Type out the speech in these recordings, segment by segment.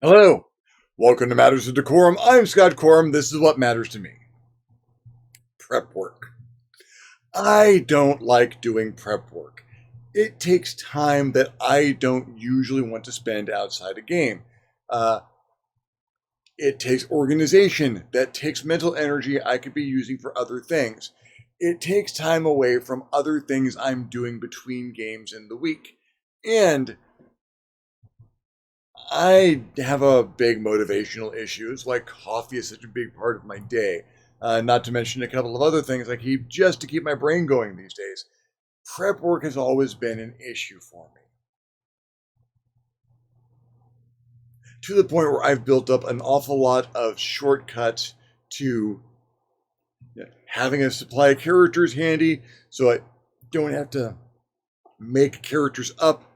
Hello, welcome to Matters of DeCorum. I'm Scott Corum. This is what matters to me. Prep work. I don't like doing prep work. It takes time that I don't usually want to spend outside a game. It takes organization that takes mental energy I could be using for other things. It takes time away from other things I'm doing between games in the week. And I have a big motivational issue. It's like coffee is such a big part of my day. Not to mention a couple of other things I keep just to keep my brain going these days. Prep work has always been an issue for me. To the point where I've built up an awful lot of shortcuts to having a supply of characters handy so I don't have to make characters up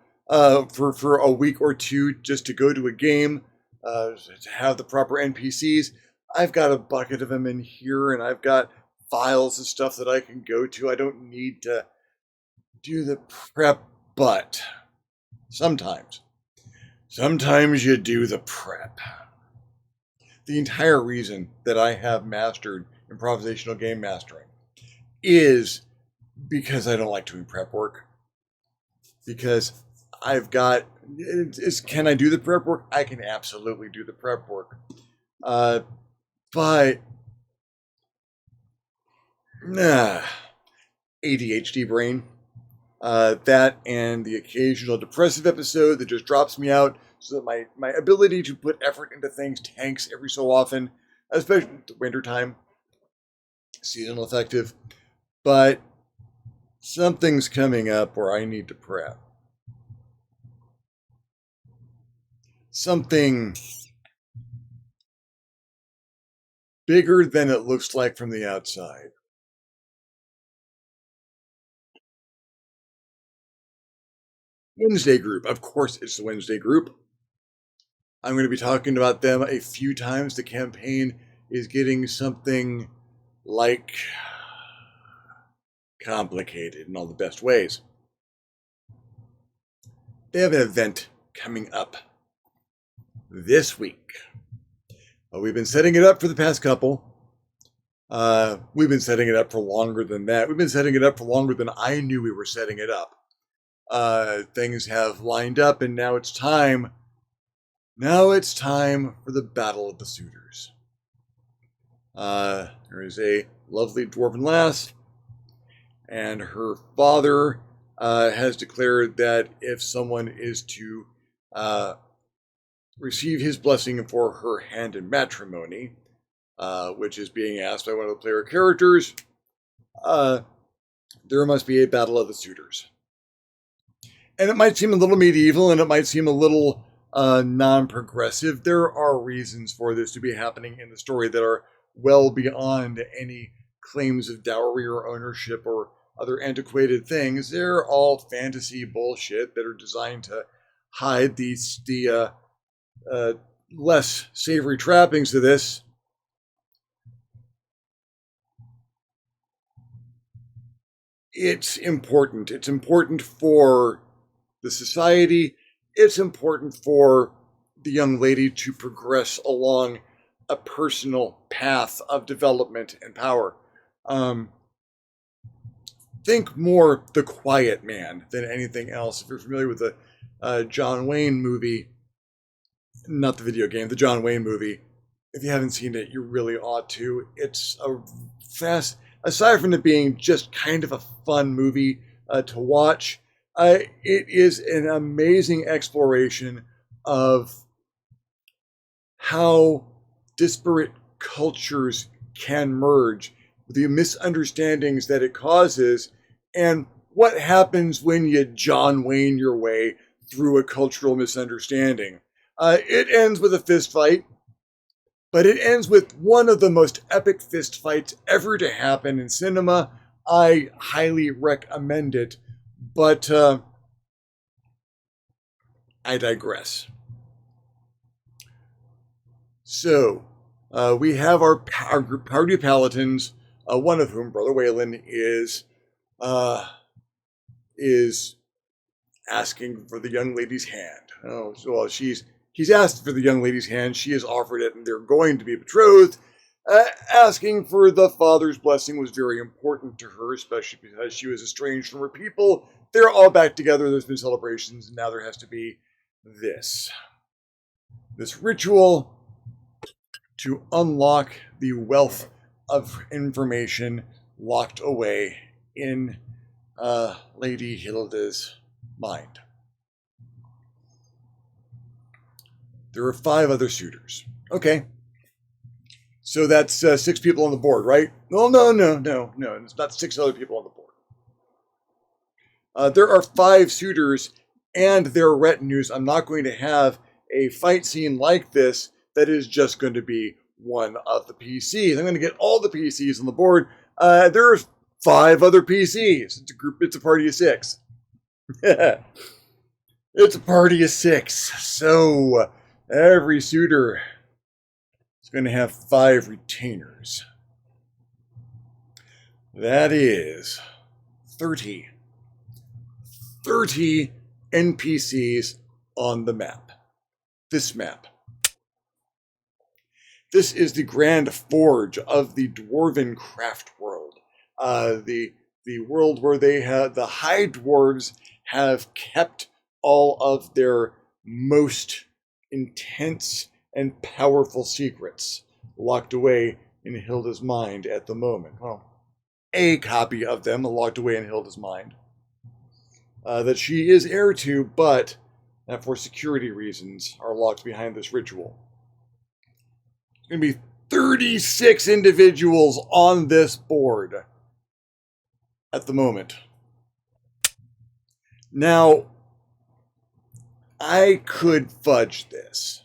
for a week or two just to go to a game, to have the proper NPCs. I've got a bucket of them in here, and I've got files and stuff that I can go to. I don't need to do the prep, but sometimes you do the prep. The entire reason that I have mastered improvisational game mastering is because I don't like doing prep work. Because I've got, can I do the prep work? I can absolutely do the prep work. But, ADHD brain, that and the occasional depressive episode that just drops me out so that my ability to put effort into things tanks every so often, especially the wintertime, seasonal affective. But something's coming up where I need to prep. Something bigger than it looks like from the outside. Wednesday group. Of course, it's the Wednesday group. I'm going to be talking about them a few times. The campaign is getting something like complicated in all the best ways. They have an event coming up this week. We've been setting it up for the past couple. We've been setting it up for longer than that. We've been setting it up for longer than I knew we were setting it up. Things have lined up, and now it's time. Now it's time for the Battle of the Suitors. There is a lovely dwarven lass, and her father has declared that if someone is to receive his blessing for her hand in matrimony, which is being asked by one of the player characters, there must be a Battle of the Suitors. And it might seem a little medieval, and it might seem a little non-progressive. There are reasons for this to be happening in the story that are well beyond any claims of dowry or ownership or other antiquated things. They're all fantasy bullshit that are designed to hide the less savory trappings of this. It's important. It's important for the society. It's important for the young lady to progress along a personal path of development and power. Think more The Quiet Man than anything else. If you're familiar with the John Wayne movie, not the video game, the John Wayne movie, if you haven't seen it, you really ought to. It's a aside from it being just kind of a fun movie to watch, it is an amazing exploration of how disparate cultures can merge, the misunderstandings that it causes, and what happens when you John Wayne your way through a cultural misunderstanding. It ends with a fist fight, but it ends with one of the most epic fist fights ever to happen in cinema. I highly recommend it, but I digress. So, we have our party of paladins, one of whom, Brother Whalen, is asking for the young lady's hand. Oh, so she's he's asked for the young lady's hand. She has offered it, and they're going to be betrothed. Asking for the father's blessing was very important to her, especially because she was estranged from her people. They're all back together. There's been celebrations, and now there has to be this ritual to unlock the wealth of information locked away in Lady Hilda's mind. There are 5 other suitors. Okay. So that's 6 people on the board, right? Well, no. It's not 6 other people on the board. There are 5 suitors and their retinues. I'm not going to have a fight scene like this that is just going to be one of the PCs. I'm going to get all the PCs on the board. There's 5 other PCs. It's a party of 6. It's a party of 6. So every suitor is going to have 5 retainers. That is 30 NPCs on the map. This map. This is the Grand Forge of the Dwarven Craft World. The world where they have the High Dwarves have kept all of their most intense and powerful secrets locked away in Hilda's mind at the moment. Well, a copy of them locked away in Hilda's mind that she is heir to, but that for security reasons are locked behind this ritual. There's going to be 36 individuals on this board at the moment. Now, I could fudge this.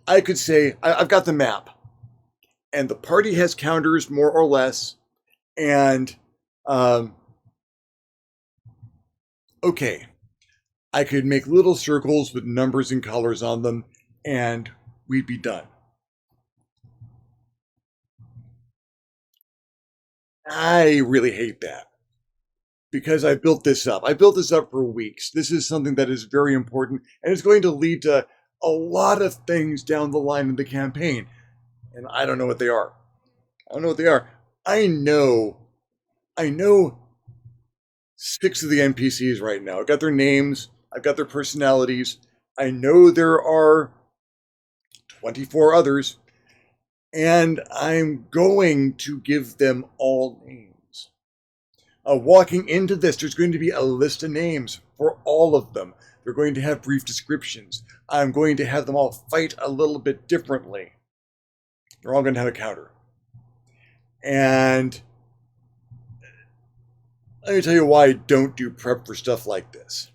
I could say, I've got the map, and the party has counters more or less, and, okay, I could make little circles with numbers and colors on them, and we'd be done. I really hate that because I built this up. I built this up for weeks. This is something that is very important, and it's going to lead to a lot of things down the line in the campaign, and I don't know what they are. I know 6 of the NPCs right now. I've got their names. I've got their personalities. I know there are 24 others, and I'm going to give them all names. Walking into this, there's going to be a list of names for all of them. They're going to have brief descriptions. I'm going to have them all fight a little bit differently. They're all going to have a counter. And let me tell you why I don't do prep for stuff like this.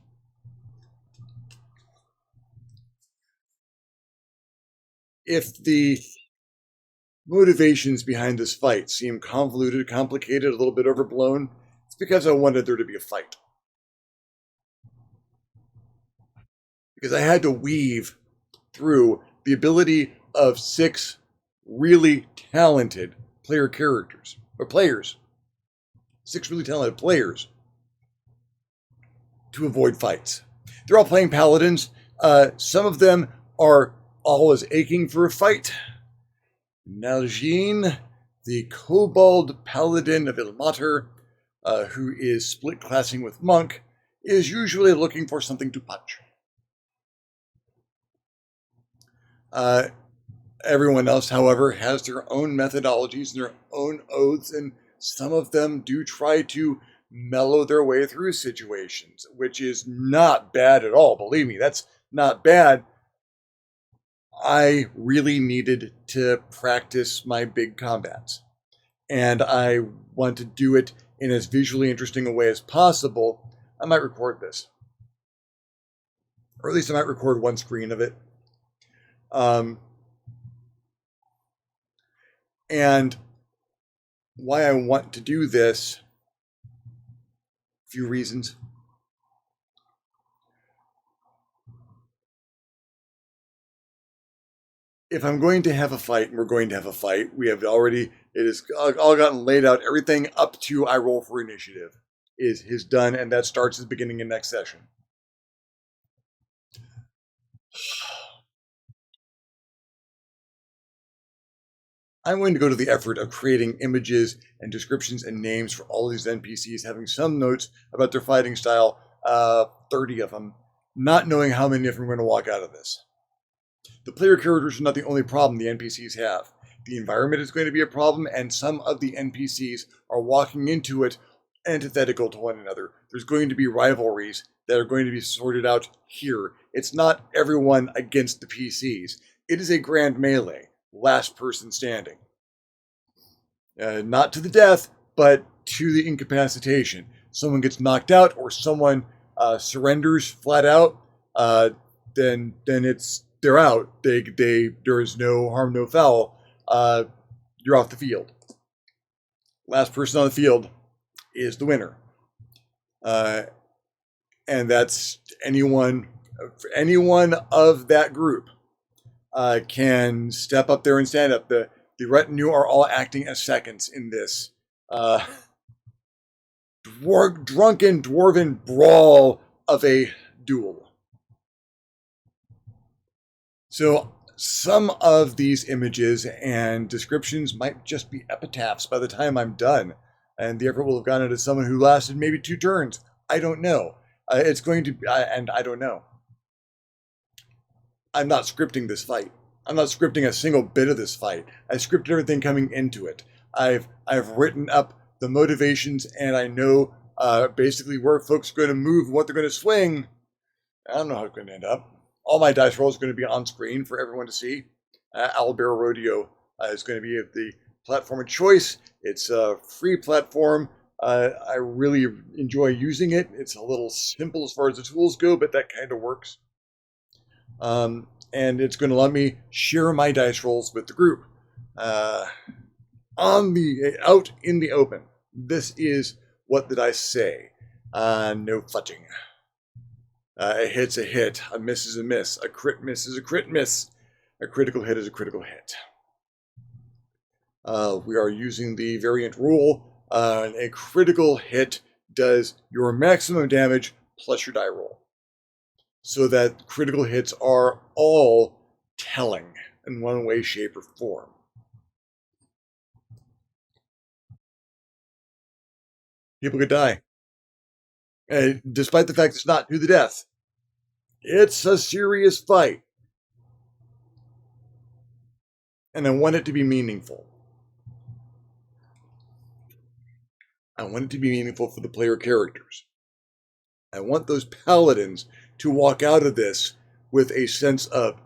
If the motivations behind this fight seem convoluted, complicated, a little bit overblown, it's because I wanted there to be a fight. Because I had to weave through the ability of 6 really talented players. 6 really talented players to avoid fights. They're all playing paladins. Some of them are always aching for a fight. Nalgene, the kobold paladin of Ilmater, who is split classing with Monk, is usually looking for something to punch. Everyone else, however, has their own methodologies and their own oaths, and some of them do try to mellow their way through situations, which is not bad at all. Believe me, that's not bad. I really needed to practice my big combats, and I want to do it in as visually interesting a way as possible. I might record this, or at least I might record one screen of it. And why I want to do this, a few reasons. If I'm going to have a fight, and we're going to have a fight, we have already, it is all gotten laid out. Everything up to I roll for initiative is done, and that starts at the beginning of next session. I'm going to go to the effort of creating images and descriptions and names for all of these NPCs, having some notes about their fighting style, 30 of them, not knowing how many of them are going to walk out of this. The player characters are not the only problem the NPCs have. The environment is going to be a problem, and some of the NPCs are walking into it antithetical to one another. There's going to be rivalries that are going to be sorted out here. It's not everyone against the PCs. It is a grand melee, last person standing. Not to the death, but to the incapacitation. Someone gets knocked out, or someone surrenders flat out, then they're out. There is no harm, no foul. You're off the field. Last person on the field is the winner. And that's anyone of that group can step up there and stand up. The retinue are all acting as seconds in this drunken dwarven brawl of a duel. So some of these images and descriptions might just be epitaphs by the time I'm done, and the effort will have gone into someone who lasted maybe 2 turns. I don't know. It's going to, and I don't know. I'm not scripting this fight. I'm not scripting a single bit of this fight. I scripted everything coming into it. I've written up the motivations, and I know basically where folks are going to move, what they're going to swing. I don't know how it's going to end up. All my dice rolls are going to be on screen for everyone to see. Owlbear Rodeo is going to be the platform of choice. It's a free platform. I really enjoy using it. It's a little simple as far as the tools go, but that kind of works. And it's going to let me share my dice rolls with the group. Out in the open. This is what the dice say. No fudging. A hit's a hit. A miss is a miss. A crit miss is a crit miss. A critical hit is a critical hit. We are using the variant rule. A critical hit does your maximum damage plus your die roll. So that critical hits are all telling in one way, shape, or form. People could die. And despite the fact it's not to the death. It's a serious fight. And I want it to be meaningful. I want it to be meaningful for the player characters. I want those paladins to walk out of this with a sense of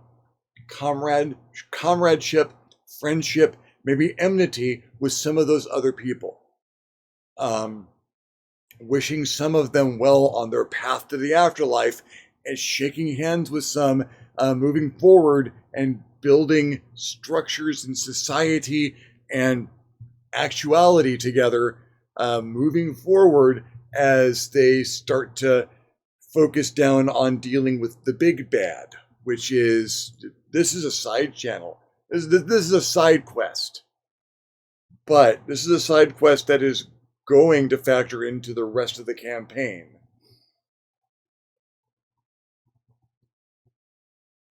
comradeship, friendship, maybe enmity with some of those other people. Wishing some of them well on their path to the afterlife, and shaking hands with some, moving forward and building structures in society and actuality together, moving forward as they start to focus down on dealing with the big bad, which is, this is a side channel. This is a side quest. But this is a side quest that is going to factor into the rest of the campaign.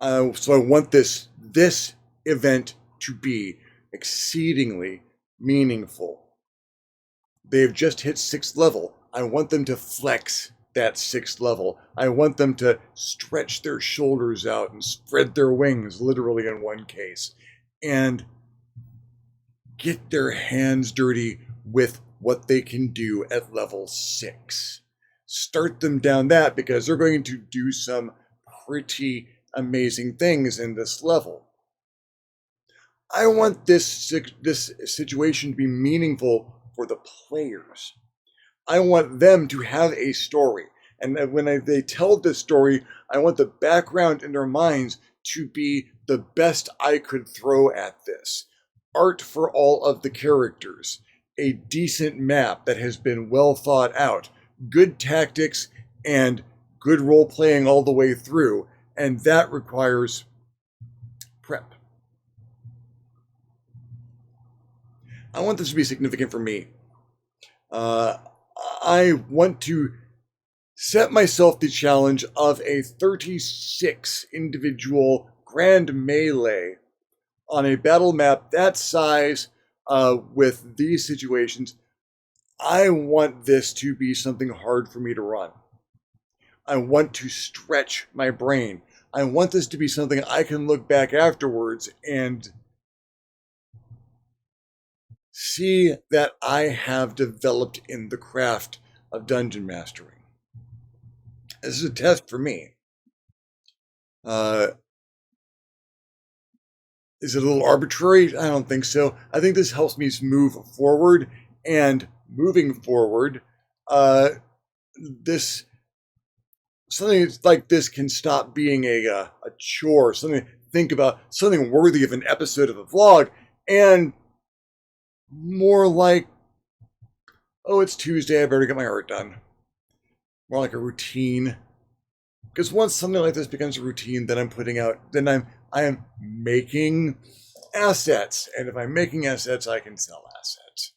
So I want this event to be exceedingly meaningful. They've just hit 6th level. I want them to flex that 6th level. I want them to stretch their shoulders out and spread their wings, literally in one case, and get their hands dirty with what they can do at level 6. Start them down that, because they're going to do some pretty amazing things in this level. I want this situation to be meaningful for the players. I want them to have a story. And when they tell this story, I want the background in their minds to be the best I could throw at this. Art for all of the characters. A decent map that has been well thought out. Good tactics and good role-playing all the way through. And that requires prep. I want this to be significant for me. I want to set myself the challenge of a 36 individual grand melee on a battle map that size, with these situations, I want this to be something hard for me to run. I want to stretch my brain. I want this to be something I can look back afterwards and see that I have developed in the craft of dungeon mastering. This is a test for me. Is it a little arbitrary? I don't think so. I think this helps me move forward, and moving forward, this something like this can stop being a chore, something to think about, something worthy of an episode of a vlog, and more like, oh, it's Tuesday, I better get my art done. More like a routine. Because once something like this becomes a routine, then I'm putting out, then I am making assets, and if I'm making assets, I can sell assets.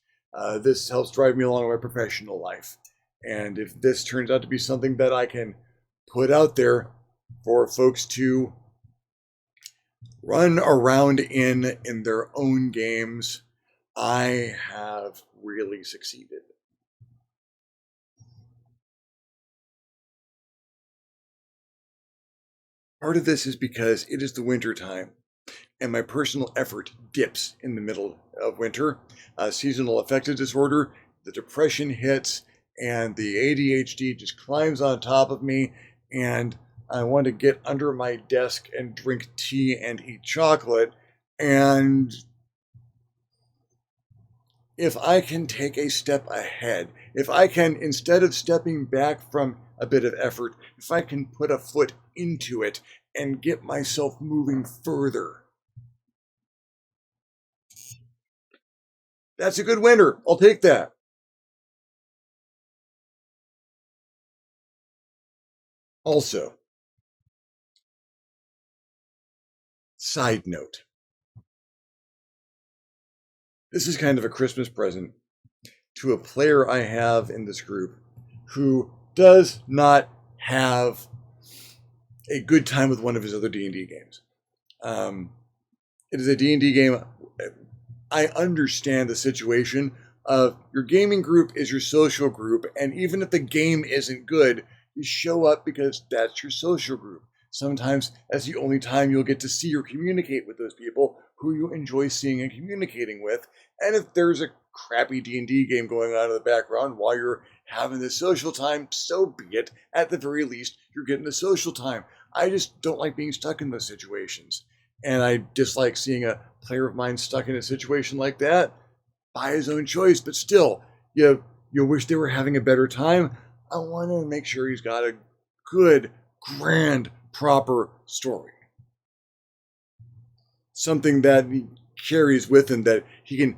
This helps drive me along in my professional life, and if this turns out to be something that I can put out there for folks to run around in their own games, I have really succeeded. Part of this is because it is the winter time, and my personal effort dips in the middle of winter. Seasonal affective disorder, the depression hits, and the ADHD just climbs on top of me, and I want to get under my desk and drink tea and eat chocolate. And if I can take a step ahead, if I can, instead of stepping back from a bit of effort, if I can put a foot into it and get myself moving further, that's a good winner. I'll take that. Also, side note, this is kind of a Christmas present to a player I have in this group who does not have a good time with one of his other D&D games. It is a D&D game. I understand the situation of your gaming group is your social group, and even if the game isn't good, you show up because that's your social group. Sometimes that's the only time you'll get to see or communicate with those people who you enjoy seeing and communicating with. And if there's a crappy D&D game going on in the background while you're having this social time, so be it. At the very least, you're getting the social time. I just don't like being stuck in those situations. And I dislike seeing a player of mine stuck in a situation like that by his own choice. But still, you wish they were having a better time. I want to make sure he's got a good, grand, proper story. Something that he carries with him that he can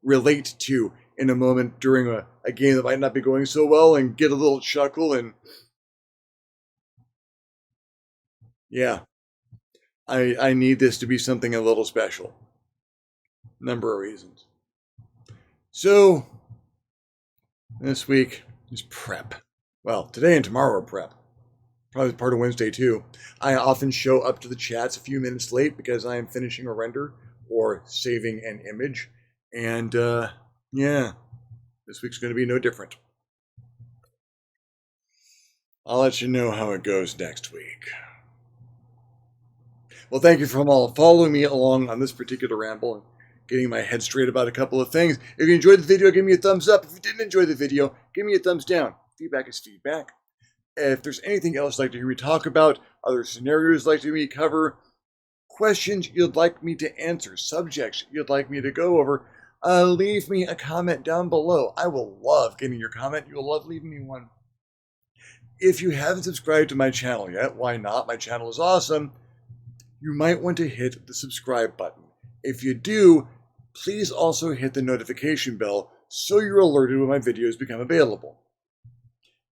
relate to in a moment during a game that might not be going so well and get a little chuckle. And yeah, I need this to be something a little special. Number of reasons. So, this week is prep. Well, today and tomorrow are prep. Probably part of Wednesday too. I often show up to the chats a few minutes late because I am finishing a render or saving an image. And yeah, this week's going to be no different. I'll let you know how it goes next week. Well, thank you for all following me along on this particular ramble and getting my head straight about a couple of things. If you enjoyed the video, give me a thumbs up. If you didn't enjoy the video, give me a thumbs down. Feedback is feedback. If there's anything else you'd like to hear me talk about, other scenarios you'd like to hear me cover, questions you'd like me to answer, subjects you'd like me to go over, leave me a comment down below. I will love getting your comment. You'll love leaving me one. If you haven't subscribed to my channel yet, why not? My channel is awesome. You might want to hit the subscribe button. If you do, please also hit the notification bell so you're alerted when my videos become available.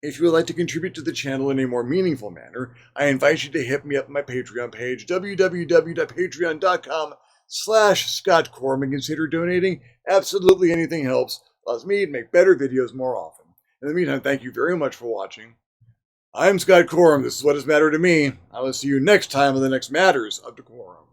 If you would like to contribute to the channel in a more meaningful manner, I invite you to hit me up on my Patreon page, www.patreon.com/ScottCorum, and consider donating. Absolutely anything helps. Allows me to make better videos more often. In the meantime, thank you very much for watching. I'm Scott Corum. This is What Does Matter to Me. I will see you next time on the next Matters of DeCorum.